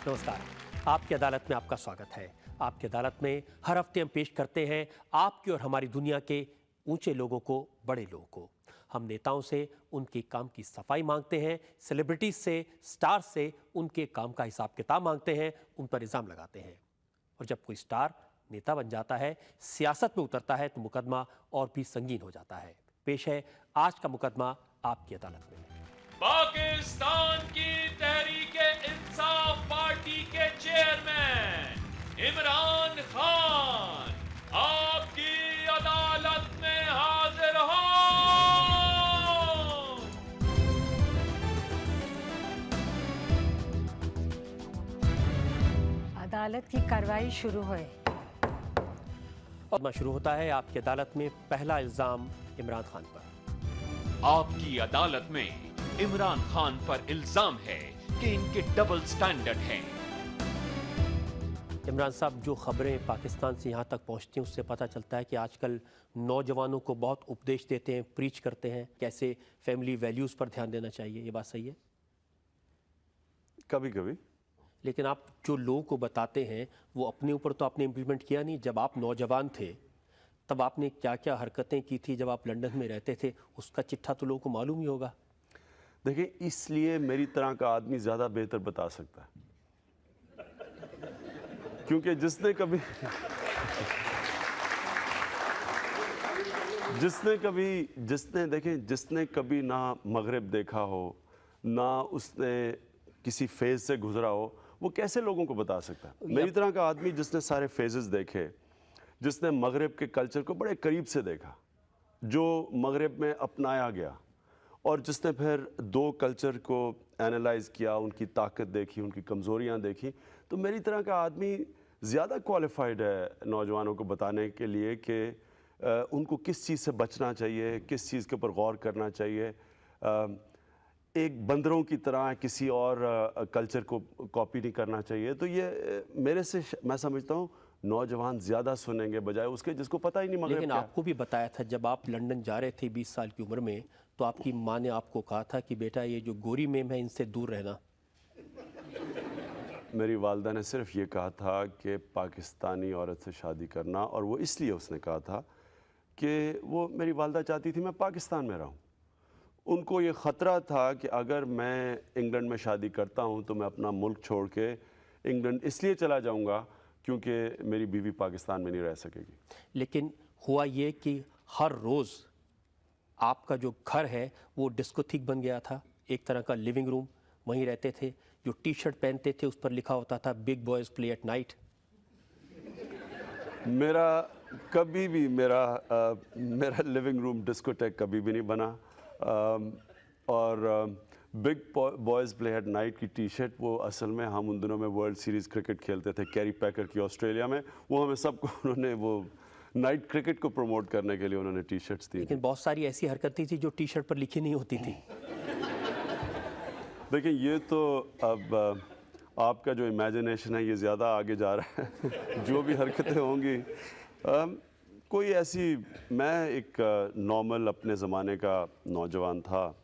नमस्कार, आपकी अदालत में आपका स्वागत है। आपकी अदालत में हर हफ्ते हम पेश करते हैं आपकी और हमारी दुनिया के ऊंचे लोगों को, बड़े लोगों को। हम नेताओं से उनके काम की सफाई मांगते हैं, सेलिब्रिटीज से, स्टार से उनके काम का हिसाब किताब मांगते हैं, उन पर इल्जाम लगाते हैं। और जब कोई स्टार नेता बन जाता है, सियासत में उतरता है, तो मुकदमा और भी संगीन हो जाता है। पेश है आज का मुकदमा आपकी अदालत में। पाकिस्तान की तहरीक-ए-इंसाफ पार्टी के चेयरमैन इमरान खान आपकी अदालत में हाजिर हो। अदालत की कार्रवाई शुरू हुई। मुकदमा शुरू होता है आपकी अदालत में। पहला इल्जाम इमरान खान पर। आपकी अदालत में इमरान खान पर इल्जाम है कि इनके डबल स्टैंडर्ड हैं। इमरान साहब, जो खबरें पाकिस्तान से यहाँ तक पहुँचती हैं उससे पता चलता है कि आजकल नौजवानों को बहुत उपदेश देते हैं, प्रीच करते हैं कैसे फैमिली वैल्यूज़ पर ध्यान देना चाहिए। ये बात सही है? कभी कभी। लेकिन आप जो लोगों को बताते हैं वो अपने ऊपर तो आपने इम्प्लीमेंट किया नहीं। जब आप नौजवान थे तब आपने क्या क्या हरकतें की थी जब आप लंदन में रहते थे, उसका चिट्ठा तो लोगों को मालूम ही होगा। देखिए, इसलिए मेरी तरह का आदमी ज़्यादा बेहतर बता सकता है, क्योंकि जिसने कभी ना मगरिब देखा हो, ना उसने किसी फेज से गुजरा हो, वो कैसे लोगों को बता सकता है? मेरी तरह का आदमी जिसने सारे फेजेस देखे, जिसने मगरिब के कल्चर को बड़े करीब से देखा, जो मगरिब में अपनाया गया, और जिसने फिर दो कल्चर को एनालाइज किया, उनकी ताकत देखी, उनकी कमज़ोरियाँ देखी, तो मेरी तरह का आदमी ज़्यादा क्वालिफाइड है नौजवानों को बताने के लिए कि उनको किस चीज़ से बचना चाहिए, किस चीज़ के ऊपर गौर करना चाहिए। एक बंदरों की तरह किसी और कल्चर को कॉपी नहीं करना चाहिए। तो ये मेरे से मैं समझता हूँ नौजवान ज़्यादा सुनेंगे बजाय उसके जिसको पता ही नहीं मगरिब लेकिन क्या। आपको भी बताया था जब आप लंदन जा रहे थे 20 साल की उम्र में, तो आपकी माँ ने आपको कहा था कि बेटा ये जो गोरी मेम है इनसे दूर रहना। मेरी वालदा ने सिर्फ ये कहा था कि पाकिस्तानी औरत से शादी करना, और वो इसलिए उसने कहा था कि वो मेरी वालदा चाहती थी मैं पाकिस्तान में रहूं। उनको ये ख़तरा था कि अगर मैं इंग्लैंड में शादी करता हूं तो मैं अपना मुल्क छोड़ के इंग्लैंड इसलिए चला जाऊंगा क्योंकि मेरी बीवी पाकिस्तान में नहीं रह सकेगी। लेकिन हुआ ये कि हर रोज़ आपका जो घर है वो डिस्कोथीक बन गया था, एक तरह का लिविंग रूम। वहीं रहते थे, जो टी शर्ट पहनते थे उस पर लिखा होता था big boys play at night. मेरा कभी भी मेरा लिविंग रूम डिस्कोटेक कभी भी नहीं बना। और big boys play at night की टी शर्ट, वो असल में हम उन दिनों में वर्ल्ड सीरीज़ क्रिकेट खेलते थे कैरी पैकर की ऑस्ट्रेलिया में, वो हमें सबको उन्होंने वो नाइट क्रिकेट को प्रमोट करने के लिए उन्होंने टी शर्ट्स दी। लेकिन बहुत सारी ऐसी हरकतें थी जो टी शर्ट पर लिखी नहीं होती थी। देखिए, ये तो अब आपका जो इमेजिनेशन है ये ज़्यादा आगे जा रहा है। जो भी हरकतें होंगी, कोई ऐसी, मैं एक नॉर्मल अपने ज़माने का नौजवान था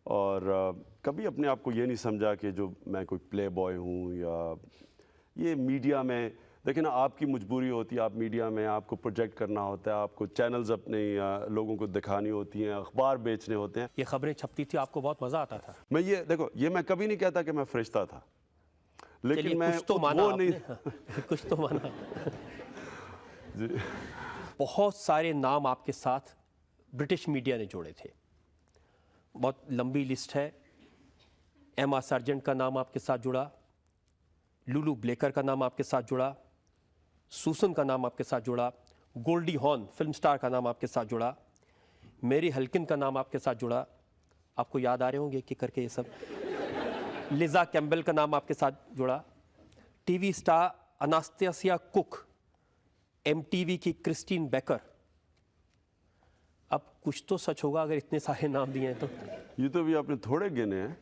और कभी अपने आप को ये नहीं समझा कि जो मैं कोई प्ले बॉय हूँ या ये मीडिया में। देखिए ना, आपकी मजबूरी होती है, आप मीडिया में आपको प्रोजेक्ट करना होता है, आपको चैनल्स अपने लोगों को दिखानी होती हैं, अखबार बेचने होते हैं। ये खबरें छपती थी, आपको बहुत मज़ा आता था। मैं ये देखो, ये मैं कभी नहीं कहता कि मैं फरिश्ता था, लेकिन मैं कुछ तो माना वो नहीं कुछ तो माना। जी। बहुत सारे नाम आपके साथ ब्रिटिश मीडिया ने जोड़े थे, बहुत लंबी लिस्ट है। एमा सार्जेंट का नाम आपके साथ जुड़ा, लुलू ब्लेकर का नाम आपके साथ जुड़ा, सूसन का नाम आपके साथ जुड़ा, गोल्डी हॉर्न फिल्म स्टार का नाम आपके साथ जुड़ा, मेरी हल्किन का नाम आपके साथ जुड़ा। आपको याद आ रहे होंगे कि करके ये सब। लिजा कैम्बल का नाम आपके साथ जुड़ा, टीवी स्टार अनास्टेसिया कुक, एमटीवी की क्रिस्टीन बेकर। अब कुछ तो सच होगा अगर इतने सारे नाम दिए हैं तो। ये तो भी आपने थोड़े गिने हैं।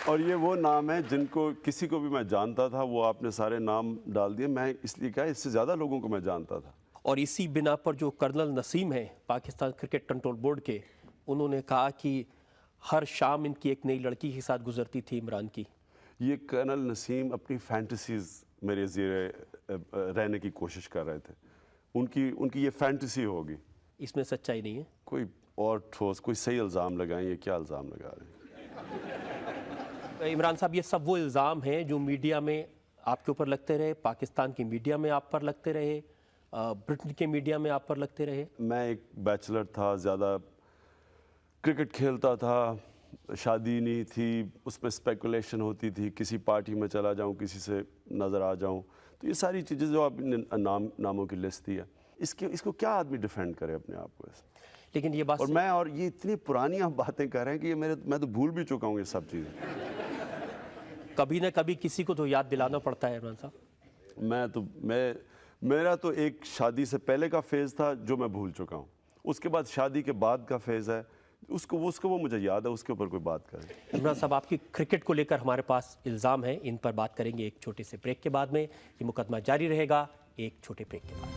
और ये वो नाम है जिनको किसी को भी मैं जानता था, वो आपने सारे नाम डाल दिए। मैं इसलिए कहा, इससे ज़्यादा लोगों को मैं जानता था। और इसी बिना पर जो कर्नल नसीम हैं पाकिस्तान क्रिकेट कंट्रोल बोर्ड के, انہوں نے کہا کہ ہر شام ان کی ایک نئی لڑکی کے ساتھ گزرتی تھی عمران کی. یہ کرنل نسیم اپنی فینٹیسیز میرے زیر رہنے کی کوشش کر رہے تھے. ان کی یہ فینٹیسی ہوگی. اس میں سچائی نہیں ہے. کوئی اور ٹھوس کوئی صحیح الزام لگائیں. یہ کیا الزام لگا رہے ہیں؟ عمران صاحب یہ سب وہ الزام ہیں جو میڈیا میں آپ کے اوپر لگتے رہے, پاکستان کی میڈیا میں آپ پر لگتے رہے, برٹن کے میڈیا میں آپ پر لگتے رہے. میں ایک بیچلر تھا, زیادہ کرکٹ کھیلتا تھا, شادی نہیں تھی, اس میں اسپیکولیشن ہوتی تھی, کسی پارٹی میں چلا جاؤں, کسی سے نظر آ جاؤں. تو یہ ساری چیزیں جو آپ نے ناموں کی لسٹ دی ہے, اس کو کیا آدمی ڈیفینڈ کرے اپنے آپ کو. لیکن یہ بات اور یہ اتنی پرانی آپ باتیں کر رہے ہیں کہ میں تو بھول بھی چکا ہوں یہ سب چیزیں. کبھی نہ کبھی کسی کو تو یاد دلانا پڑتا ہے عمران صاحب. میرا تو ایک شادی سے پہلے کا فیز تھا جو میں بھول چکا ہوں. اس کے بعد شادی کے بعد کا فیز ہے, اس کو وہ مجھے یاد ہے, اس کے اوپر کوئی بات کرے. عمران صاحب آپ کی کرکٹ کو لے کر ہمارے پاس الزام ہیں, ان پر بات کریں گے ایک چھوٹے سے بریک کے بعد میں. یہ مقدمہ جاری رہے گا ایک چھوٹے بریک کے بعد.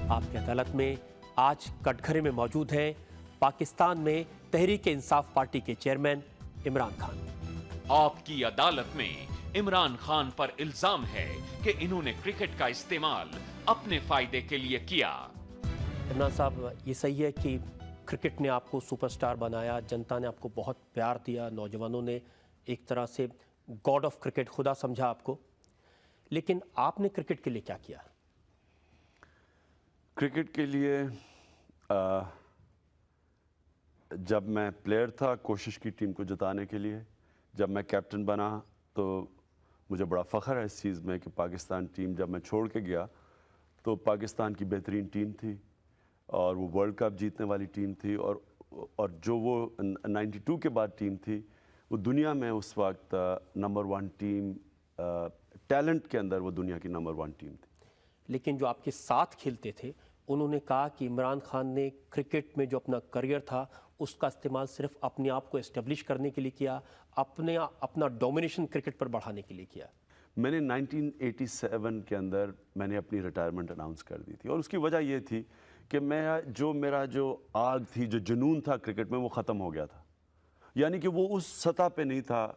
آپ کی عدالت میں آج کٹگھرے میں موجود ہیں پاکستان میں تحریک انصاف پارٹی کے چیئرمین عمران خان. آپ کی عدالت میں عمران خان پر الزام ہے کہ انہوں نے کرکٹ کا استعمال اپنے فائدے کے لیے کیا. عمران صاحب یہ صحیح ہے کہ کرکٹ نے آپ کو سپر سٹار بنایا, جنتا نے آپ کو بہت پیار دیا, نوجوانوں نے ایک طرح سے گاڈ آف کرکٹ خدا سمجھا آپ کو, لیکن آپ نے کرکٹ کے لیے کیا کیا؟ کرکٹ کے لیے جب میں پلیئر تھا کوشش کی ٹیم کو جتانے کے لیے. جب میں کیپٹن بنا تو مجھے بڑا فخر ہے اس چیز میں کہ پاکستان ٹیم جب میں چھوڑ کے گیا تو پاکستان کی بہترین ٹیم تھی اور وہ ورلڈ کپ جیتنے والی ٹیم تھی, اور جو وہ 92 کے بعد ٹیم تھی وہ دنیا میں اس وقت نمبر 1 ٹیم, ٹیلنٹ کے اندر وہ دنیا کی نمبر 1 ٹیم تھی. لیکن جو آپ کے ساتھ کھیلتے تھے انہوں نے کہا کہ عمران خان نے کرکٹ میں جو اپنا کریئر تھا اس کا استعمال صرف اپنے آپ کو اسٹیبلش کرنے کے لیے کیا, اپنا ڈومینیشن کرکٹ پر بڑھانے کے لیے کیا. میں نے 1987 کے اندر میں نے اپنی ریٹائرمنٹ اناؤنس کر دی تھی, اور اس کی وجہ یہ تھی کہ میرا جو آگ تھی, جو جنون تھا کرکٹ میں, وہ ختم ہو گیا تھا. یعنی کہ وہ اس سطح پہ نہیں تھا.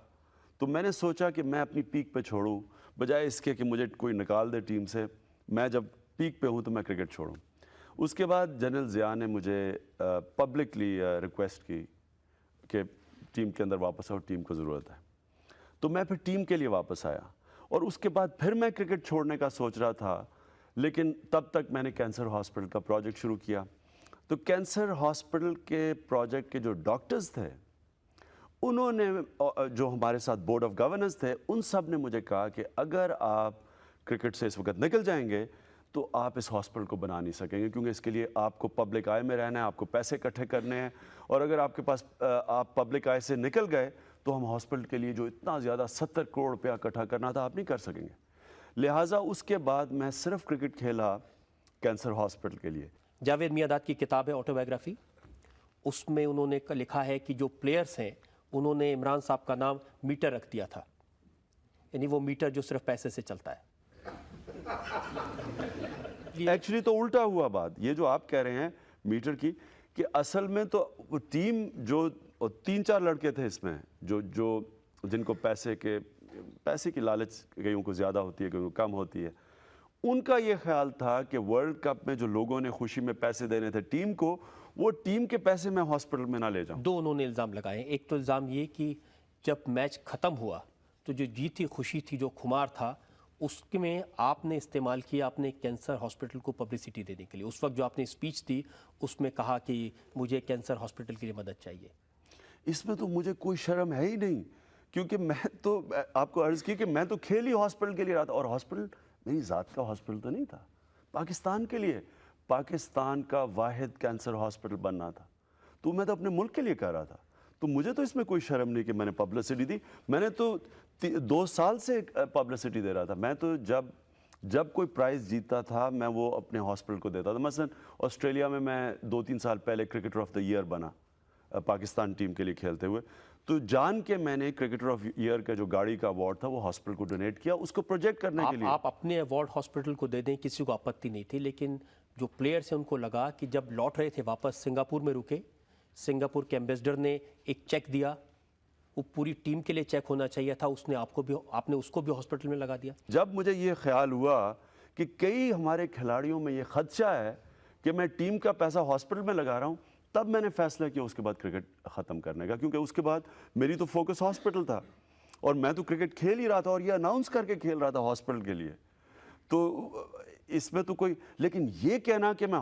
تو میں نے سوچا کہ میں اپنی پیک پہ چھوڑوں بجائے اس کے کہ مجھے کوئی نکال دے ٹیم سے. میں جب پیک پہ ہوں تو میں کرکٹ چھوڑوں. اس کے بعد جنرل ضیاء نے مجھے پبلکلی ریکویسٹ کی کہ ٹیم کے اندر واپس آؤ, ٹیم کو ضرورت ہے. تو میں پھر ٹیم کے لیے واپس آیا, اور اس کے بعد پھر میں کرکٹ چھوڑنے کا سوچ رہا تھا, لیکن تب تک میں نے کینسر ہاسپٹل کا پروجیکٹ شروع کیا. تو کینسر ہاسپٹل کے پروجیکٹ کے جو ڈاکٹرز تھے انہوں نے, جو ہمارے ساتھ بورڈ آف گورننس تھے, ان سب نے مجھے کہا کہ اگر آپ کرکٹ سے اس وقت نکل جائیں گے تو آپ اس ہاسپٹل کو بنا نہیں سکیں گے, کیونکہ اس کے لیے آپ کو پبلک آئی میں رہنا ہے, آپ کو پیسے اکٹھے کرنے ہیں, اور اگر آپ کے پاس آپ پبلک آئی سے نکل گئے تو ہم ہاسپٹل کے لیے جو اتنا زیادہ 70 کروڑ روپیہ اکٹھا کرنا تھا آپ نہیں کر سکیں گے. لہٰذا اس کے بعد میں صرف کرکٹ کھیلا کینسر ہاسپٹل کے لیے. جاوید میاں کی کتاب ہے آٹوبایوگرافی, اس میں انہوں نے لکھا ہے کہ جو پلیئرز ہیں انہوں نے عمران صاحب کا نام میٹر رکھ دیا تھا, یعنی وہ میٹر جو صرف پیسے سے چلتا ہے. ایکچولی تو الٹا ہوا بات, یہ جو آپ کہہ رہے ہیں میٹر کی, کہ اصل میں تو وہ ٹیم جو 3-4 لڑکے تھے اس میں جو جن کو پیسے کی لالچ کئیوں کو زیادہ ہوتی ہے, کئیوں کو کم ہوتی ہے, ان کا یہ خیال تھا کہ ورلڈ کپ میں جو لوگوں نے خوشی میں پیسے دینے تھے ٹیم کو, وہ ٹیم کے پیسے میں ہاسپٹل میں نہ لے جاؤں. 2 انہوں نے الزام لگائے. ایک تو الزام یہ کہ جب میچ ختم ہوا تو جو جیتی خوشی تھی, جو خمار تھا, اس میں آپ نے استعمال کیا اپنے کینسر ہاسپٹل کو پبلسٹی دینے کے لیے. اس وقت جو آپ نے اسپیچ دی اس میں کہا کہ مجھے کینسر ہاسپٹل کے لیے مدد چاہیے. اس میں تو مجھے کوئی شرم ہے ہی نہیں, کیونکہ میں تو آپ کو عرض کی کہ میں تو کھیل ہی ہاسپٹل کے لیے رہا تھا, اور ہاسپٹل میری ذات کا ہاسپٹل تو نہیں تھا, پاکستان کے لیے, پاکستان کا واحد کینسر ہاسپٹل بننا تھا. تو میں تو اپنے ملک کے لیے کر رہا تھا. تو مجھے تو اس میں کوئی شرم نہیں کہ میں نے پبلسٹی دی. میں نے تو 2 سال سے پبلسٹی دے رہا تھا. میں تو جب کوئی پرائز جیتتا تھا میں وہ اپنے ہاسپٹل کو دیتا تھا. مثلا آسٹریلیا میں 2-3 سال پہلے کرکٹر آف دا ایئر بنا پاکستان ٹیم کے لیے کھیلتے ہوئے, تو جان کے میں نے کرکٹر آف ایئر کا جو گاڑی کا ایوارڈ تھا وہ ہاسپٹل کو ڈونیٹ کیا اس کو پروجیکٹ کرنے کے لیے. آپ اپنے ایوارڈ ہاسپٹل کو دے دیں, کسی کو آپتی نہیں تھی, لیکن جو پلیئرس ہیں ان کو لگا کہ جب لوٹ رہے تھے واپس سنگاپور میں رکے, سنگاپور کے ایمبیسڈر نے ایک چیک دیا, وہ پوری ٹیم کے لیے چیک ہونا چاہیے تھا, آپ نے اس کو بھی ہاسپٹل میں لگا دیا. جب مجھے یہ خیال ہوا کہ کئی ہمارے کھلاڑیوں میں یہ خدشہ ہے کہ میں ٹیم کا پیسہ ہاسپٹل میں لگا رہا ہوں, تب میں نے فیصلہ کیا اس کے بعد کرکٹ ختم کرنے کا, کیونکہ اس کے بعد میری تو فوکس ہاسپٹل تھا اور میں تو کرکٹ کھیل ہی رہا تھا اور یہ اناؤنس کر کے کھیل رہا تھا ہاسپٹل کے لیے. تو اس میں تو کوئی, لیکن یہ کہنا کہ میں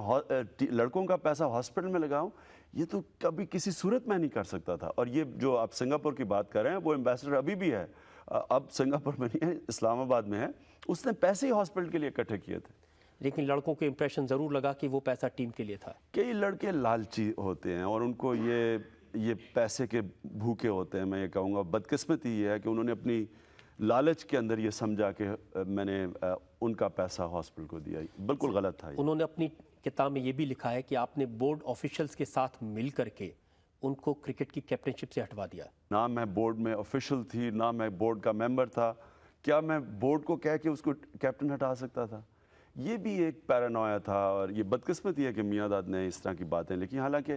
لڑکوں کا پیسہ ہاسپٹل میں لگاؤں, یہ تو کبھی کسی صورت میں نہیں کر سکتا تھا. اور یہ جو آپ سنگاپور کی بات کر رہے ہیں وہ ایمبیسڈر ابھی بھی ہے, اب سنگاپور میں نہیں ہے, اسلام آباد میں ہے, اس نے پیسے ہی ہاسپٹل کے لیے اکٹھے کیے تھے. لیکن لڑکوں کو امپریشن ضرور لگا کہ وہ پیسہ ٹیم کے لیے تھا. کئی لڑکے لالچی ہوتے ہیں اور ان کو یہ پیسے کے بھوکے ہوتے ہیں. میں یہ کہوں گا بدقسمتی یہ ہے کہ انہوں نے اپنی لالچ کے اندر یہ سمجھا کہ میں نے ان کا پیسہ ہاسپٹل کو دیا. بالکل غلط تھا. انہوں نے اپنی کتاب میں یہ بھی لکھا ہے کہ آپ نے بورڈ آفیشلز کے ساتھ مل کر کے ان کو کرکٹ کی کیپٹنشپ سے ہٹوا دیا. نہ میں بورڈ میں آفیشل تھی, نہ میں بورڈ کا ممبر تھا. کیا میں بورڈ کو کہہ کے اس کو کیپٹن ہٹا سکتا تھا؟ یہ بھی ایک پیرانویا تھا. اور یہ بدقسمتی ہے کہ میاں داد نے اس طرح کی باتیں لکھی. حالانکہ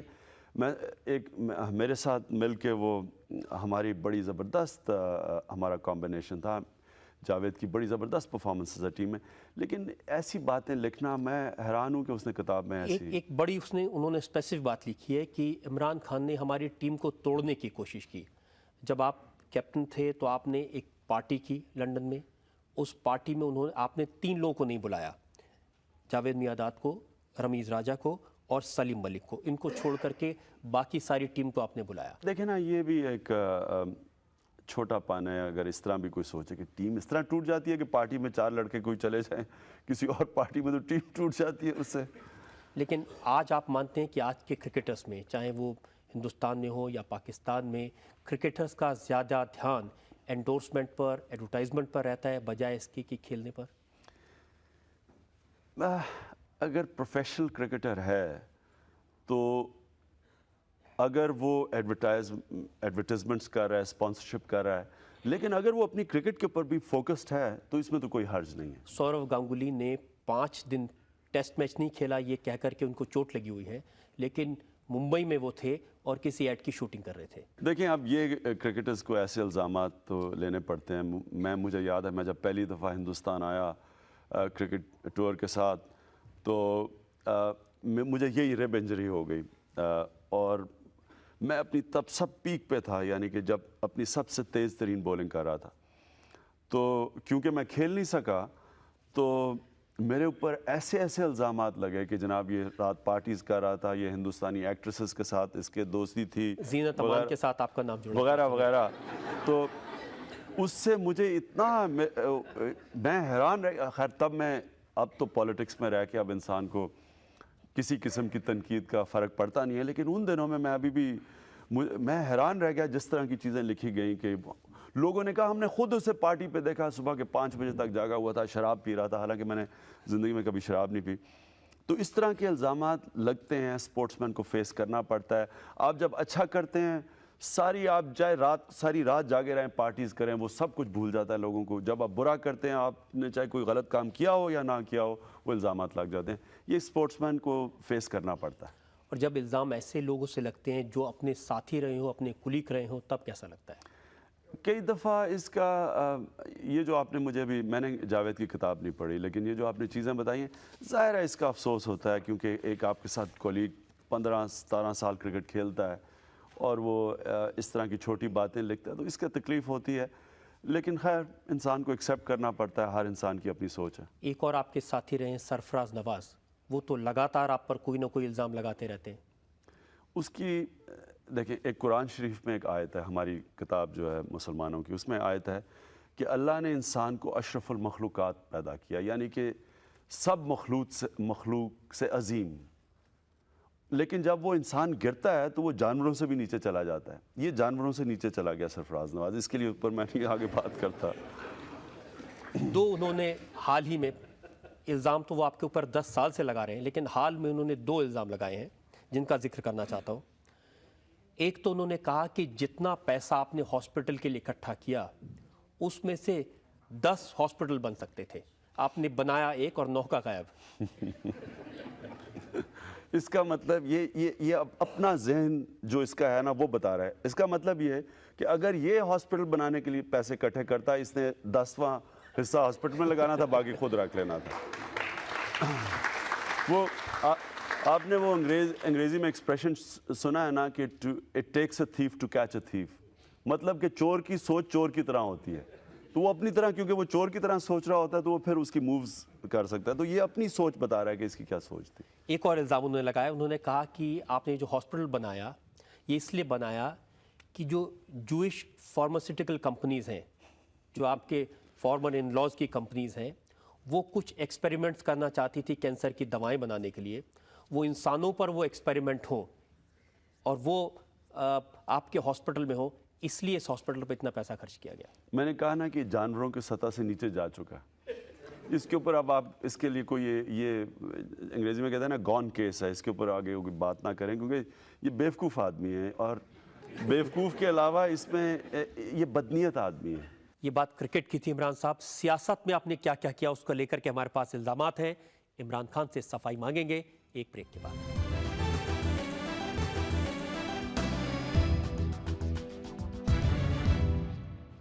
میرے ساتھ مل کے وہ ہماری بڑی زبردست ہمارا کمبینیشن تھا, جاوید کی بڑی زبردست پرفارمنس ہے ٹیم میں, لیکن ایسی باتیں لکھنا, میں حیران ہوں کہ اس نے کتاب میں ایک بڑی انہوں نے اسپیسیفک بات لکھی ہے کہ عمران خان نے ہماری ٹیم کو توڑنے کی کوشش کی. جب آپ کیپٹن تھے تو آپ نے ایک پارٹی کی لنڈن میں, اس پارٹی میں آپ نے 3 لوگوں کو نہیں بلایا, جاوید میاں-داد کو, رمیز راجہ کو اور سلیم ملک کو. ان کو چھوڑ کر کے باقی ساری ٹیم کو آپ نے بلایا. دیکھیں نا, یہ بھی ایک چھوٹا پن ہے. اگر اس طرح بھی کوئی سوچے کہ ٹیم اس طرح ٹوٹ جاتی ہے کہ پارٹی میں 4 لڑکے کوئی چلے جائیں, کسی اور پارٹی میں تو ٹیم ٹوٹ جاتی ہے اس سے. لیکن آج آپ مانتے ہیں کہ آج کے کرکٹرز میں, چاہے وہ ہندوستان میں ہو یا پاکستان میں, کرکٹرز کا زیادہ دھیان انڈورسمنٹ پر, ایڈورٹائزمنٹ پر رہتا ہے بجائے اس کی کہ کھیلنے پر؟ اگر پروفیشنل کرکٹر ہے تو اگر وہ ایڈورٹائزمنٹس کر رہا ہے, اسپانسرشپ کر رہا ہے, لیکن اگر وہ اپنی کرکٹ کے اوپر بھی فوکسڈ ہے تو اس میں تو کوئی حرج نہیں ہے. سورو گانگولی نے 5 دن ٹیسٹ میچ نہیں کھیلا یہ کہہ کر کے ان کو چوٹ لگی ہوئی ہے, لیکن ممبئی میں وہ تھے اور کسی ایڈ کی شوٹنگ کر رہے تھے. دیکھیں, اب یہ کرکٹرز کو ایسے الزامات تو لینے پڑتے ہیں. مجھے یاد ہے میں جب پہلی دفعہ ہندوستان آیا کرکٹ ٹور کے ساتھ تو مجھے یہی ریب انجری ہو گئی اور میں اپنی تب سب پیک پہ تھا, یعنی کہ جب اپنی سب سے تیز ترین بولنگ کر رہا تھا. تو کیونکہ میں کھیل نہیں سکا تو میرے اوپر ایسے الزامات لگے کہ جناب یہ رات پارٹیز کر رہا تھا, یہ ہندوستانی ایکٹریسز کے ساتھ اس کے دوستی تھی, زینت امان کے ساتھ آپ کا نام جڑا, وغیرہ وغیرہ. تو اس سے مجھے اتنا میں حیران رہ. خیر تب میں, اب تو پولیٹکس میں رہ کے اب انسان کو کسی قسم کی تنقید کا فرق پڑتا نہیں ہے, لیکن ان دنوں میں ابھی بھی میں حیران رہ گیا جس طرح کی چیزیں لکھی گئیں کہ لوگوں نے کہا ہم نے خود اسے پارٹی پہ دیکھا, صبح کے 5 بجے تک جاگا ہوا تھا, شراب پی رہا تھا, حالانکہ میں نے زندگی میں کبھی شراب نہیں پی. تو اس طرح کے الزامات لگتے ہیں, اسپورٹس مین کو فیس کرنا پڑتا ہے. آپ جب اچھا کرتے ہیں آپ چاہے ساری رات جاگے رہیں, پارٹیز کریں, وہ سب کچھ بھول جاتا ہے لوگوں کو. جب آپ برا کرتے ہیں, آپ نے چاہے کوئی غلط کام کیا ہو یا نہ کیا ہو, وہ الزامات لگ جاتے ہیں. یہ اسپورٹس مین کو فیس کرنا پڑتا ہے. اور جب الزام ایسے لوگوں سے لگتے ہیں جو اپنے ساتھی رہے ہوں, اپنے کلیگ رہے ہوں, تب کیسا لگتا ہے؟ کئی دفعہ اس کا یہ جو آپ نے مجھے بھی, میں نے جاوید کی کتاب نہیں پڑھی, لیکن یہ جو آپ نے چیزیں بتائی ہیں, ظاہر ہے اس کا افسوس ہوتا ہے کیونکہ ایک آپ کے ساتھ کولیگ 15-17 سال کرکٹ کھیلتا ہے اور وہ اس طرح کی چھوٹی باتیں لکھتا ہے, تو اس کا تکلیف ہوتی ہے. لیکن خیر انسان کو ایکسیپٹ کرنا پڑتا ہے, ہر انسان کی اپنی سوچ ہے. ایک اور آپ کے ساتھی رہے ہیں سرفراز نواز, وہ تو لگاتار آپ پر کوئی نہ کوئی الزام لگاتے رہتے ہیں. اس کی دیکھیں, ایک قرآن شریف میں ایک آیت ہے, ہماری کتاب جو ہے مسلمانوں کی, اس میں آیت ہے کہ اللہ نے انسان کو اشرف المخلوقات پیدا کیا, یعنی کہ سب مخلوق سے عظیم. لیکن جب وہ انسان گرتا ہے تو وہ جانوروں سے بھی نیچے چلا جاتا ہے. یہ جانوروں سے نیچے چلا گیا سرفراز نواز, اس کے لیے اوپر میں نہیں آگے بات کرتا. انہوں نے حال ہی میں الزام, تو وہ آپ کے اوپر 10 سال سے لگا رہے ہیں, لیکن حال میں انہوں نے 2 الزام لگائے ہیں جن کا ذکر کرنا چاہتا ہوں. एक तो उन्होंने कहा कि जितना पैसा आपने हॉस्पिटल के लिए इकट्ठा किया उसमें से 10 हॉस्पिटल बन सकते थे, आपने बनाया एक और 9 का गायब। इसका मतलब ये अपना जहन जो इसका है ना वो बता रहा है। इसका मतलब ये है कि अगर ये हॉस्पिटल बनाने के लिए पैसे इकट्ठे करता, इसने 10वां हिस्सा हॉस्पिटल में लगाना था, बाकी खुद रख लेना था। वो आपने वो अंग्रेजी में एक्सप्रेशन सुना है ना कि it takes a thief to catch a thief, मतलब कि चोर की सोच चोर की तरह होती है। तो वो अपनी तरह, क्योंकि वो चोर की तरह सोच रहा होता है तो वो फिर उसकी मूव्स कर सकता है। तो ये अपनी सोच बता रहा है कि इसकी क्या सोच थी। एक और इल्ज़ाम उन्होंने लगाया, उन्होंने कहा कि आपने जो हॉस्पिटल बनाया ये इसलिए बनाया कि जो जूइश फार्मास्यूटिकल कंपनीज़ हैं, जो आपके फॉर्मर इन लॉज की कंपनीज़ हैं, वो कुछ एक्सपेरिमेंट्स करना चाहती थी कैंसर की दवाएं बनाने के लिए, वो इंसानों पर वो एक्सपेरिमेंट हों और वो आपके हॉस्पिटल में हो, इसलिए इस हॉस्पिटल पर इतना पैसा खर्च किया गया। मैंने कहा ना कि जानवरों की सतह से नीचे जा चुका है। इसके ऊपर अब आप इसके लिए कोई ये अंग्रेजी में कहते हैं ना गॉन केस है, इसके ऊपर आगे कोई बात ना करें, क्योंकि ये बेवकूफ़ आदमी है और बेवकूफ़ के अलावा इसमें ये बदनीयत आदमी है। ये बात क्रिकेट की थी। इमरान साहब, सियासत में आपने क्या क्या किया उसको लेकर के हमारे पास इल्ज़ामात हैं। इमरान खान से सफाई मांगेंगे एक ब्रेक के बाद।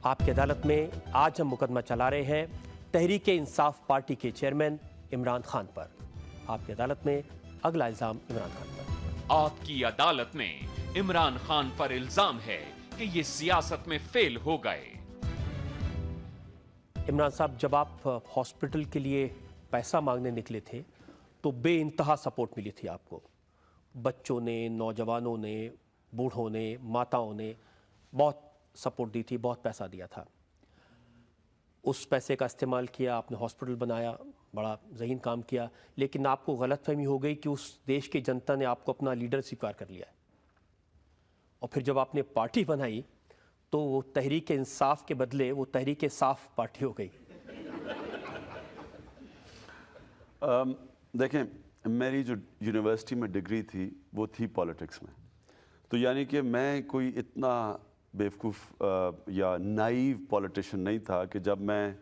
आपकी अदालत में आज हम मुकदमा चला रहे हैं तहरीक इंसाफ पार्टी के चेयरमैन इमरान खान पर। आपकी अदालत में अगला इल्जाम इमरान खान पर। आपकी अदालत में इमरान खान पर इल्जाम है कि ये सियासत में फेल हो गए। इमरान साहब, जब आप हॉस्पिटल के लिए पैसा मांगने निकले थे तो बेइंतहा सपोर्ट मिली थी आपको। बच्चों ने, नौजवानों ने, बूढ़ों ने, माताओं ने बहुत सपोर्ट दी थी, बहुत पैसा दिया था। उस पैसे का इस्तेमाल किया, आपने हॉस्पिटल बनाया, बड़ा ज़हीन काम किया, लेकिन आपको गलतफहमी हो गई कि उस देश की जनता ने आपको अपना लीडर स्वीकार कर लिया है। और फिर जब आपने पार्टी बनाई तो वो तहरीक इंसाफ के बदले वो तहरीक साफ पार्टी हो गई। देखें, मेरी जो यूनिवर्सिटी में डिग्री थी वो थी पॉलिटिक्स में, तो यानी कि मैं कोई इतना बेवकूफ़ या नाइव पॉलिटिशियन नहीं था कि जब मैं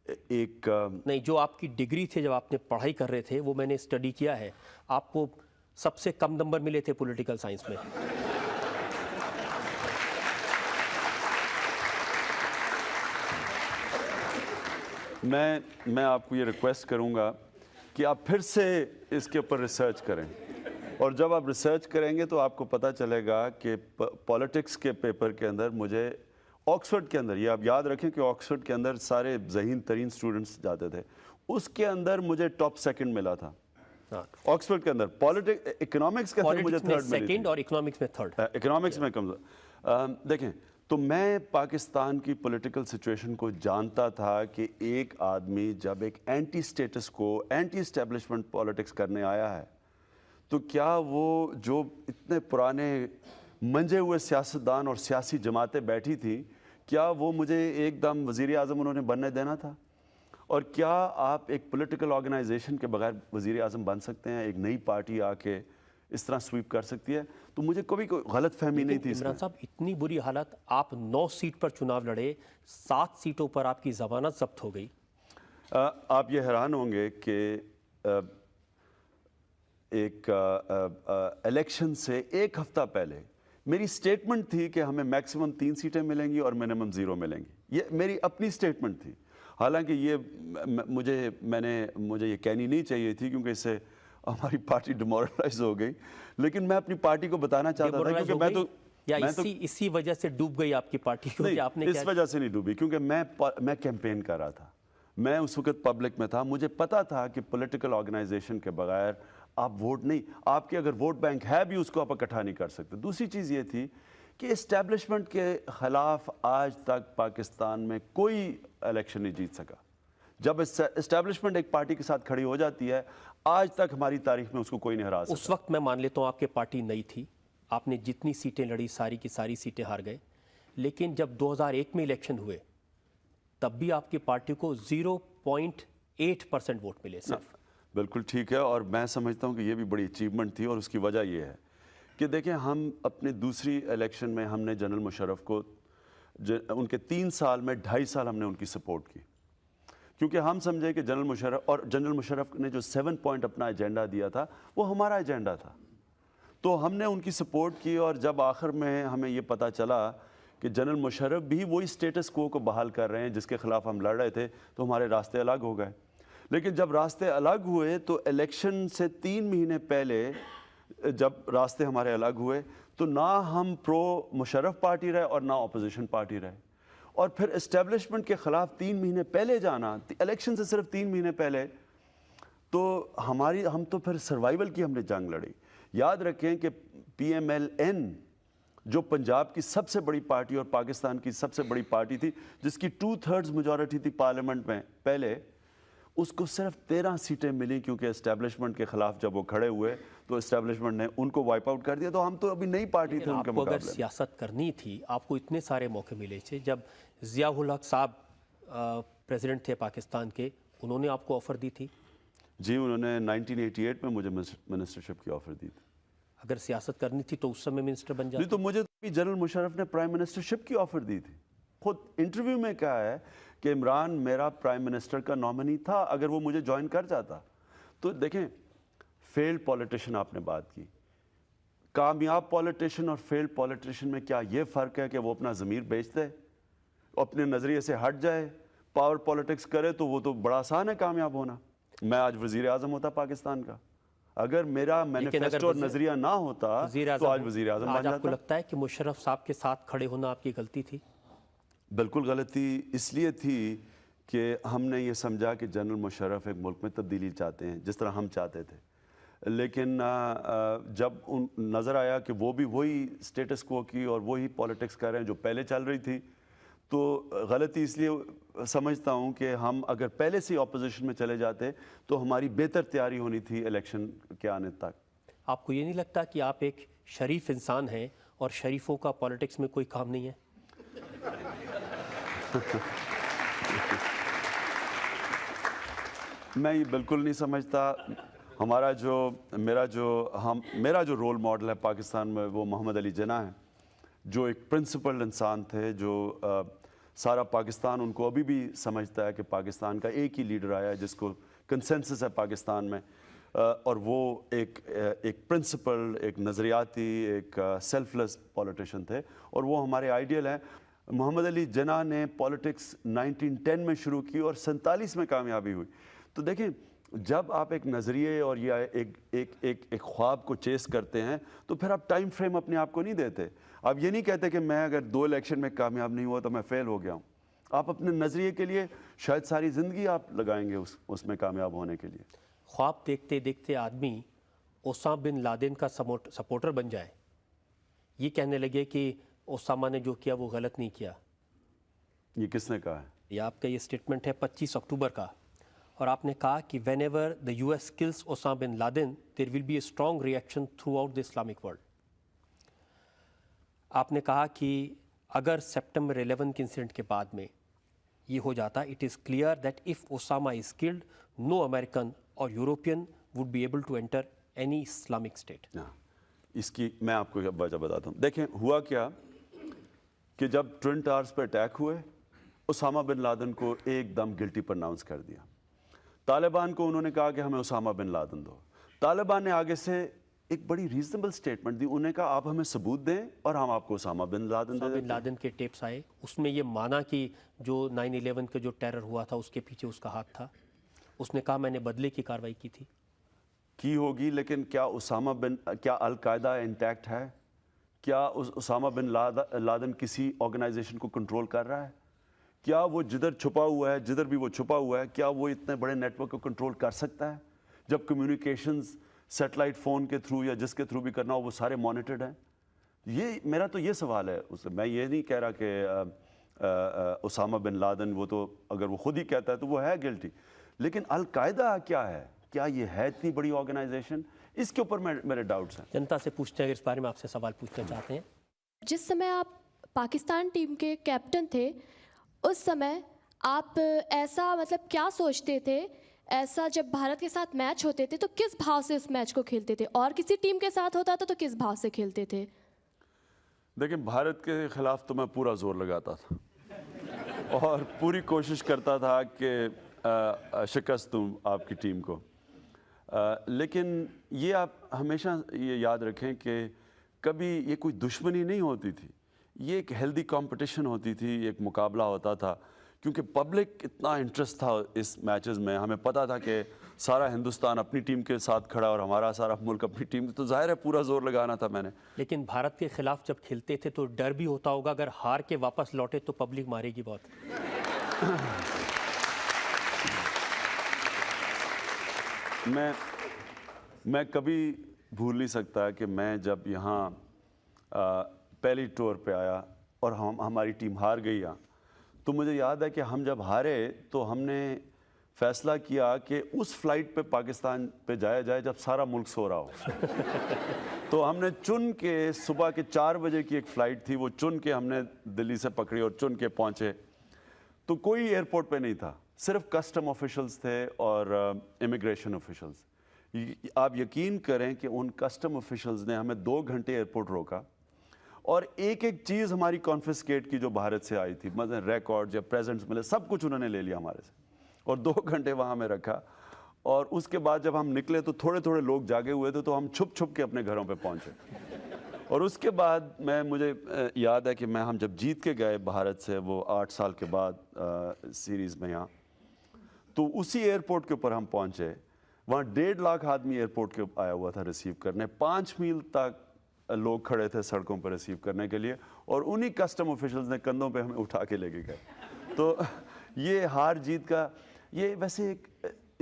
नहीं, जो आपकी डिग्री थे, जब आपने पढ़ाई कर रहे थे, वो मैंने स्टडी किया है, आपको सबसे कम नंबर मिले थे पॉलिटिकल साइंस में। मैं आपको ये रिक्वेस्ट करूंगा कि आप फिर से इसके ऊपर रिसर्च करें, और जब आप रिसर्च करेंगे तो आपको पता चलेगा कि पॉलिटिक्स के पेपर के अंदर मुझे ऑक्सफोर्ड के अंदर, ये आप याद रखें कि ऑक्सफोर्ड के अंदर सारे ज़हीन तरीन स्टूडेंट्स जाते थे, उसके अंदर मुझे टॉप सेकंड मिला था। ऑक्सफोर्ड के अंदर पॉलिटिक्स, इकोनॉमिक्स के अंदर मुझे थर्ड मिली थी, और इकोनॉमिक्स में थर्ड। इकोनॉमिक्स में कम। देखें, तो मैं पाकिस्तान की पॉलिटिकल सिचुएशन को जानता था कि एक आदमी जब एक एंटी स्टेटस को, एंटी एस्टेब्लिशमेंट पॉलिटिक्स करने आया है, तो क्या वो जो इतने पुराने मंजे हुए सियासतदान और सियासी जमातें बैठी थी, क्या वो मुझे एकदम वज़ीर आज़म उन्होंने बनने देना था? और क्या आप एक पॉलिटिकल ऑर्गेनाइजेशन के बगैर वज़ीर आज़म बन सकते हैं? एक नई पार्टी आके इस तरह स्वीप कर सकती है? तो मुझे कभी कोई गलत फहमी नहीं थी। इमरान साहब, इतनी बुरी हालत, आप 9 सीट पर चुनाव लड़े, 7 सीटों पर आपकी जमानत जब्त हो गई। आप ये हैरान होंगे कि एक इलेक्शन से एक हफ्ता पहले मेरी स्टेटमेंट थी कि हमें मैक्सिमम 3 सीटें मिलेंगी और मिनिमम 0 मिलेंगी। ये मेरी अपनी स्टेटमेंट थी। हालांकि ये मुझे ये कहनी नहीं चाहिए थी, क्योंकि इससे हमारी पार्टी डिमोरलाइज हो गई, लेकिन मैं अपनी पार्टी को बताना चाहता था, क्योंकि इसी वजह से डूब गई आपकी पार्टी। नहीं, आपने इस वजह से नहीं डूबी, क्योंकि मैं कैंपेन कर रहा था, मैं उस वक्त पब्लिक में था, मुझे पता था कि पॉलिटिकल ऑर्गेनाइजेशन के बगैर आप वोट नहीं, आपके अगर वोट बैंक है भी उसको आप इकट्ठा नहीं कर सकते। दूसरी चीज़ ये थी कि इस्टेब्लिशमेंट के खिलाफ आज तक पाकिस्तान में कोई इलेक्शन नहीं जीत सका। जब इस्टेब्लिशमेंट एक पार्टी के साथ खड़ी हो जाती है, आज तक हमारी तारीख में उसको कोई नहीं हरा सका। उस वक्त मैं मान लेता हूँ आपकी पार्टी नई थी, आपने जितनी सीटें लड़ी सारी की सारी सीटें हार गए, लेकिन जब 2001 में इलेक्शन हुए तब भी आपकी पार्टी को 0.8% वोट मिले सिर्फ। बिल्कुल ठीक है, और मैं समझता हूँ कि ये भी बड़ी अचीवमेंट थी, और उसकी वजह ये है کہ دیکھیں ہم اپنے دوسری الیکشن میں ہم نے جنرل مشرف کو ان کے 3 سال میں 2.5 سال ہم نے ان کی سپورٹ کی، کیونکہ ہم سمجھے کہ جنرل مشرف نے جو 7 پوائنٹ اپنا ایجنڈا دیا تھا وہ ہمارا ایجنڈا تھا، تو ہم نے ان کی سپورٹ کی. اور جب آخر میں ہمیں یہ پتہ چلا کہ جنرل مشرف بھی وہی سٹیٹس کو بحال کر رہے ہیں جس کے خلاف ہم لڑ رہے تھے، تو ہمارے راستے الگ ہو گئے. لیکن جب راستے الگ ہوئے تو الیکشن سے 3 مہینے پہلے جب راستے ہمارے الگ ہوئے تو نہ ہم پرو مشرف پارٹی رہے اور نہ اپوزیشن پارٹی رہے. اور پھر اسٹیبلشمنٹ کے خلاف 3 مہینے پہلے جانا، الیکشن سے صرف 3 مہینے پہلے، تو ہم تو پھر سروائیول کی ہم نے جنگ لڑی. یاد رکھیں کہ پی ایم ایل این جو پنجاب کی سب سے بڑی پارٹی اور پاکستان کی سب سے بڑی پارٹی تھی، جس کی 2/3 میجورٹی تھی پارلیمنٹ میں پہلے، اس کو صرف 13 سیٹیں ملی، کیونکہ اسٹیبلشمنٹ کے خلاف جب وہ کھڑے ہوئے تو اسٹیبلشمنٹ نے ان کو وائپ آؤٹ کر دیا. تو ہم تو ابھی نئی پارٹی تھے ان کے آپ کو اگر مقابلے. سیاست کرنی تھی، آپ کو اتنے سارے موقع ملے تھے. جب ضیاء الحق صاحب پریزیڈنٹ تھے پاکستان کے، انہوں نے آپ کو آفر دی تھی؟ جی، انہوں نے 1988 میں مجھے منسٹرشپ کی آفر دی تھی. اگر سیاست کرنی تھی تو اس سمے منسٹر بن جاتے. نہیں تو مجھے تو جنرل مشرف نے پرائم منسٹرشپ کی آفر دی تھی. خود انٹرویو میں کہا ہے کہ عمران میرا پرائم منسٹر کا نامنی تھا اگر وہ مجھے جوائن کر جاتا. تو دیکھیں، فیلڈ پولیٹیشین آپ نے بات کی، کامیاب پولیٹیشین اور فیلڈ پولیٹیشین میں کیا یہ فرق ہے کہ وہ اپنا ضمیر بیچ دے، اپنے نظریے سے ہٹ جائے، پاور پولیٹکس کرے؟ تو وہ تو بڑا آسان ہے کامیاب ہونا. میں آج وزیر اعظم ہوتا پاکستان کا، اگر میرا مینیفیسٹو اور نظریہ نہ ہوتا تو آج وزیر اعظم بن جاتا. آپ کو لگتا ہے کہ مشرف صاحب کے ساتھ کھڑے ہونا آپ کی غلطی تھی؟ بالکل غلطی اس لیے تھی کہ ہم نے یہ سمجھا کہ جنرل مشرف ایک ملک میں تبدیلی چاہتے ہیں جس طرح ہم چاہتے تھے. لیکن جب نظر آیا کہ وہ بھی وہی سٹیٹس کو کی اور وہی پولیٹکس کر رہے ہیں جو پہلے چل رہی تھی، تو غلطی اس لیے سمجھتا ہوں کہ ہم اگر پہلے سے اپوزیشن میں چلے جاتے تو ہماری بہتر تیاری ہونی تھی الیکشن کے آنے تک. آپ کو یہ نہیں لگتا کہ آپ ایک شریف انسان ہیں اور شریفوں کا پولیٹکس میں کوئی کام نہیں ہے؟ میں یہ بالکل نہیں سمجھتا. میرا جو رول ماڈل ہے پاکستان میں وہ محمد علی جناح ہیں، جو ایک پرنسپل انسان تھے، جو سارا پاکستان ان کو ابھی بھی سمجھتا ہے کہ پاکستان کا ایک ہی لیڈر آیا ہے جس کو کنسنسس ہے پاکستان میں، اور وہ ایک پرنسپل، ایک نظریاتی، ایک سیلف لیس پولیٹیشین تھے، اور وہ ہمارے آئیڈیل ہیں. محمد علی جناح نے پولیٹکس 1910 میں شروع کی اور 47 میں کامیابی ہوئی. تو دیکھیں، جب آپ ایک نظریے اور یا ایک خواب کو چیس کرتے ہیں تو پھر آپ ٹائم فریم اپنے آپ کو نہیں دیتے. آپ یہ نہیں کہتے کہ میں اگر 2 الیکشن میں کامیاب نہیں ہوا تو میں فیل ہو گیا ہوں. آپ اپنے نظریے کے لیے شاید ساری زندگی آپ لگائیں گے اس میں کامیاب ہونے کے لیے. خواب دیکھتے دیکھتے آدمی اسامہ بن لادن کا سپورٹر بن جائے، یہ کہنے لگے کہ اسامہ نے جو کیا وہ غلط نہیں کیا. یہ کس نے کہا ہے؟ یہ آپ کا یہ سٹیٹمنٹ ہے 25 اکتوبر کا، اور آپ نے کہا کہ whenever the U S kills Osama bin Laden there will be a strong reaction throughout the Islamic world. آپ نے کہا کہ اگر سپٹمبر 11 کے انسیڈنٹ کے بعد میں یہ ہو جاتا، it is clear that if Osama is killed no American اور European would be able to enter any Islamic state. اس کی میں آپ کو وجہ بتاتا ہوں. دیکھیں ہوا کیا کہ جب ٹوئن ٹاورز پہ اٹیک ہوئے، اسامہ بن لادن کو ایک دم گلٹی پرناؤنس کر دیا. طالبان کو انہوں نے کہا کہ ہمیں اسامہ بن لادن دو. طالبان نے آگے سے ایک بڑی ریزنبل سٹیٹمنٹ دی، انہوں نے کہا آپ ہمیں ثبوت دیں اور ہم آپ کو اسامہ بن لادن دے اسامہ دیں. بن لادن کے ٹیپس آئے، اس میں یہ مانا کہ جو 9/11 کا جو ٹیرر ہوا تھا اس کے پیچھے اس کا ہاتھ تھا. اس نے کہا میں نے بدلے کی کارروائی کی تھی. کی ہوگی، لیکن کیا کیا القاعدہ انٹیکٹ ہے؟ کیا اسامہ بن لادن کسی آرگنائزیشن کو کنٹرول کر رہا ہے؟ کیا وہ جدھر چھپا ہوا ہے، جدھر بھی وہ چھپا ہوا ہے، کیا وہ اتنے بڑے نیٹ ورک کو کنٹرول کر سکتا ہے جب کمیونیکیشنز سیٹلائٹ فون کے تھرو یا جس کے تھرو بھی کرنا ہو وہ سارے مانیٹرڈ ہیں؟ میرا تو یہ سوال ہے. میں یہ نہیں کہہ رہا کہ اسامہ بن لادن وہ تو اگر وہ خود ہی کہتا ہے تو وہ ہے گلٹی، لیکن القاعدہ کیا ہے؟ کیا یہ ہے اتنی بڑی آرگنائزیشن؟ اس کے اوپر میرے ڈاؤٹس ہیں. جنتا سے پوچھتے ہیں، اگر اس بارے میں آپ سے سوال پوچھنا چاہتے ہیں. جس سمے آپ پاکستان ٹیم کے کیپٹن تھے، اس سمے آپ ایسا کیا سوچتے تھے ऐसा जब भारत के साथ मैच होते थे तो किस भाव से इस मैच को खेलते थे, और किसी टीम के साथ होता था तो किस भाव से खेलते थे? देखिए, भारत के खिलाफ तो मैं पूरा जोर लगाता था और पूरी कोशिश करता था कि शिकस्त दूं आपकी टीम को, लेकिन ये आप हमेशा ये याद रखें कि कभी ये कोई दुश्मनी नहीं होती थी, ये एक हेल्दी कंपटीशन होती थी, एक मुकाबला होता था, क्योंकि पब्लिक इतना इंटरेस्ट था इस मैचेस में। हमें पता था कि सारा हिंदुस्तान अपनी टीम के साथ खड़ा और हमारा सारा मुल्क अपनी टीम, तो जाहिर है पूरा जोर लगाना था मैंने। लेकिन भारत के खिलाफ जब खेलते थे तो डर भी होता होगा, अगर हार के वापस लौटे तो पब्लिक मारेगी बहुत। मैं कभी भूल नहीं सकता कि मैं जब यहाँ पहली टूर पे आया और हमारी टीम हार गई यहाँ, तो मुझे याद है कि हम जब हारे तो हमने फैसला किया कि उस फ्लाइट पे पाकिस्तान पे जाया जाए जब सारा मुल्क सो रहा हो। तो हमने चुन के, सुबह के 4 बजे की एक फ़्लाइट थी, वो चुन के हमने दिल्ली से पकड़ी और चुन के पहुँचे। तो कोई एयरपोर्ट पे नहीं था, सिर्फ कस्टम ऑफिशल्स थे और इमिग्रेशन ऑफिशल्स। आप यकीन करें कि उन कस्टम ऑफिशल्स ने हमें 2 घंटे एयरपोर्ट रोका और एक एक चीज़ हमारी कॉन्फिस्केट की जो भारत से आई थी, मतलब रिकॉर्ड या प्रेजेंट्स मिले, सब कुछ उन्होंने ले लिया हमारे से और 2 घंटे वहाँ में रखा। और उसके बाद जब हम निकले तो थोड़े थोड़े लोग जागे हुए थे, तो हम छुप छुप के अपने घरों पे पहुँचे। और उसके बाद मुझे याद है कि हम जब जीत के गए भारत से, वो 8 साल के बाद सीरीज़ में यहाँ, तो उसी एयरपोर्ट के ऊपर हम पहुँचे। वहाँ 1.5 लाख आदमी एयरपोर्ट के आया हुआ था रिसीव करने, 5 मील तक लोग खड़े थे सड़कों पर रिसीव करने के लिए, और उन्हीं कस्टम ऑफिशल्स ने कंधों पे हमें उठा के लेके गए। तो ये हार जीत का ये वैसे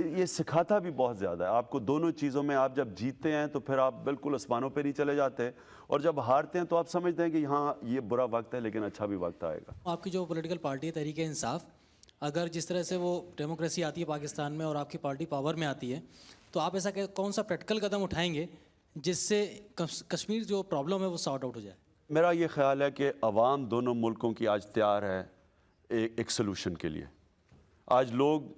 ये सिखाता भी बहुत ज़्यादा है आपको दोनों चीज़ों में। आप जब जीतते हैं तो फिर आप बिल्कुल आसमानों पे नहीं चले जाते, और जब हारते हैं तो आप समझते हैं कि हाँ ये बुरा वक्त है लेकिन अच्छा भी वक्त आएगा। आपकी जो पॉलिटिकल पार्टी है तहरीक इंसाफ, अगर जिस तरह से वो डेमोक्रेसी आती है पाकिस्तान में और आपकी पार्टी पावर में आती है, तो आप ऐसा कौन सा प्रैक्टिकल कदम उठाएंगे जिससे कश्मीर जो प्रॉब्लम है वो सॉर्ट आउट हो जाए? मेरा ये ख्याल है कि अवाम दोनों मुल्कों की आज तैयार है एक सोल्यूशन के लिए। आज लोग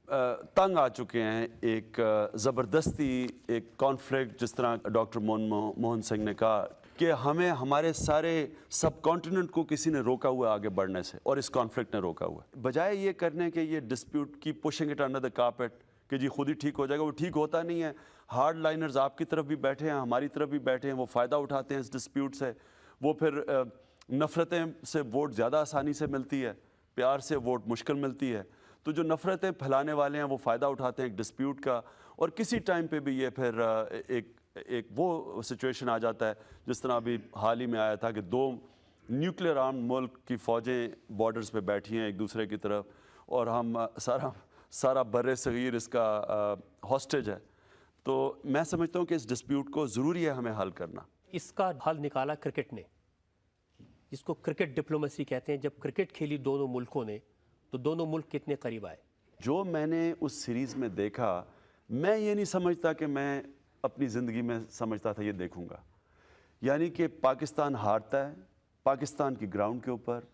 तंग आ चुके हैं एक ज़बरदस्ती एक कॉन्फ्लिक्ट, जिस तरह डॉक्टर मोहन सिंह ने कहा कि हमें हमारे सारे सब कॉन्टिनेंट को किसी ने रोका हुआ आगे बढ़ने से, और इस कॉन्फ्लिक्ट ने रोका हुआ है। बजाय ये करने के ये डिस्प्यूट की pushing it under the carpet कि जी खुद ही ठीक हो जाएगा, वो ठीक होता नहीं है। हार्ड लाइनर्स आपकी तरफ भी बैठे हैं, हमारी तरफ भी बैठे हैं, वो फ़ायदा उठाते हैं इस डिस्प्यूट से। वो फिर नफ़रतें से वोट ज़्यादा आसानी से मिलती है, प्यार से वोट मुश्किल मिलती है। तो जो नफ़रतें फैलाने वाले हैं वो फ़ायदा उठाते हैं एक डिस्प्यूट का, और किसी टाइम पे भी ये फिर एक वो सिचुएशन आ जाता है जिस तरह अभी हाल ही में आया था कि 2 न्यूक्लियर आर्म मुल्क की फ़ौजें बॉर्डर्स पे बैठी हैं एक दूसरे की तरफ, और हम सारा बर्रे सगीर इसका हॉस्टेज है। तो मैं समझता हूँ कि इस डिस्प्यूट को ज़रूरी है हमें हल करना। इसका हल निकाला क्रिकेट ने, जिसको क्रिकेट डिप्लोमेसी कहते हैं। जब क्रिकेट खेली दोनों मुल्कों ने तो दोनों मुल्क कितने करीब आए। जो मैंने उस सीरीज़ में देखा, मैं ये नहीं समझता कि मैं अपनी ज़िंदगी में समझता था ये देखूंगा। यानी कि पाकिस्तान हारता है, पाकिस्तान की ग्राउंड के ऊपर